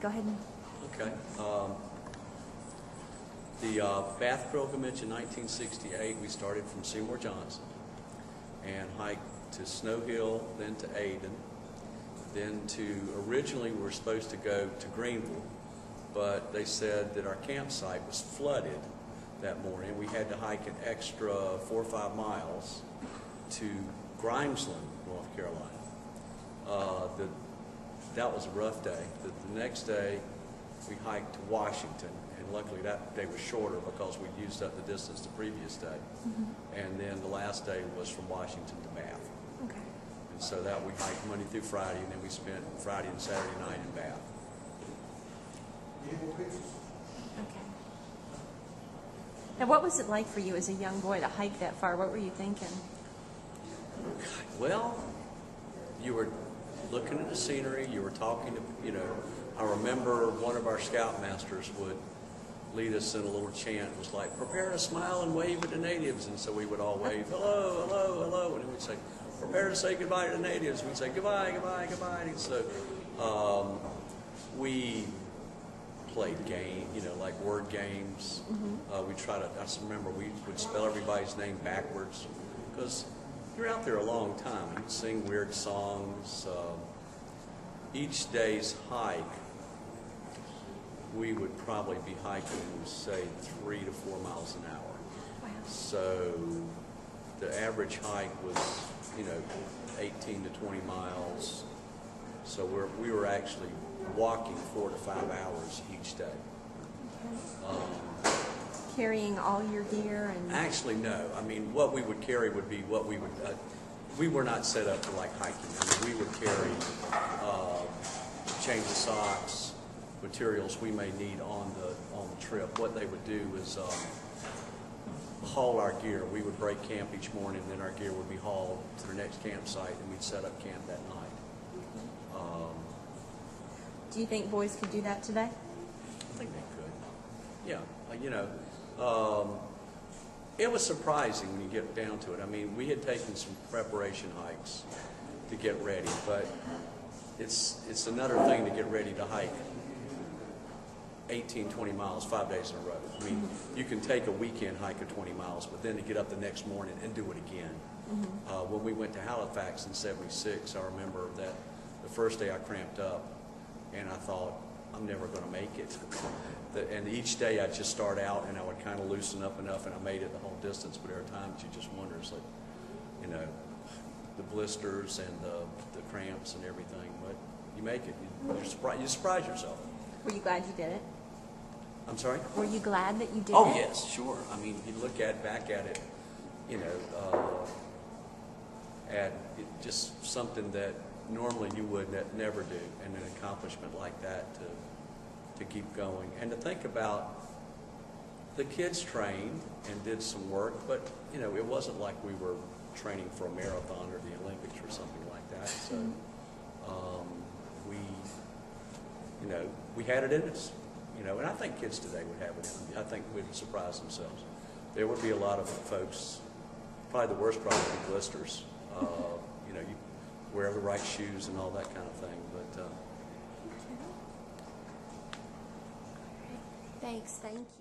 Go ahead. Okay. The Bath pilgrimage in 1968, we started from Seymour Johnson and hiked to Snow Hill, then to Aden, then originally we were supposed to go to Greenville, but they said that our campsite was flooded that morning. We had to hike an extra 4 or 5 miles to Grimesland, North Carolina. That was a rough day. The next day, we hiked to Washington, and luckily that day was shorter because we used up the distance the previous day. And then the last day was from Washington to Bath. Okay. And so that we hiked Monday through Friday, and then we spent Friday and Saturday night in Bath. Okay. Now, what was it like for you as a young boy to hike that far? What were you thinking? Well, you were looking at the scenery, you were talking to, I remember one of our scoutmasters would lead us in a little chant. It was like, prepare to smile and wave at the natives. And so we would all wave, hello, hello, hello. And we'd say, prepare to say goodbye to the natives. We'd say, goodbye, goodbye, goodbye. And so we played game, like word games. We tried to, I remember we would spell everybody's name backwards because you're out there a long time. You'd sing weird songs. Each day's hike, we would probably be hiking, say, 3 to 4 miles an hour. Wow. So the average hike was, 18 to 20 miles. So we were actually walking 4 to 5 hours each day. Carrying all your gear and... Actually, no. I mean, what we would carry would be what we would... we were not set up for like hiking. I mean, we would carry change of socks, materials we may need on the trip. What they would do is haul our gear. We would break camp each morning, and then our gear would be hauled to the next campsite, and we'd set up camp that night. Do you think boys could do that today? I think they could. Yeah, it was surprising when you get down to it. I mean, we had taken some preparation hikes to get ready, but it's another thing to get ready to hike 18, 20 miles, 5 days in a row. I mean, you can take a weekend hike of 20 miles, but then to get up the next morning and do it again. When we went to Halifax in '76, I remember that the first day I cramped up, and I thought, I'm never going to make it. And each day I'd just start out, and I would kind of loosen up enough, and I made it the whole distance. But there are times you just wonder, it's like, the blisters and the cramps and everything. But you make it. You surprise yourself. Were you glad you did it? I'm sorry? Were you glad that you did it? Oh, yes, sure. I mean, you look back at it, at just something that normally you would never do, and an accomplishment like that to keep going. And to think about the kids trained and did some work, but, it wasn't like we were training for a marathon or the Olympics or something like that. So we had it in us, and I think kids today would have it in them. I think we'd surprise themselves. There would be a lot of folks, probably the worst problem would be blisters. You wear the right shoes and all that kind of thing. But Thanks. Thank you.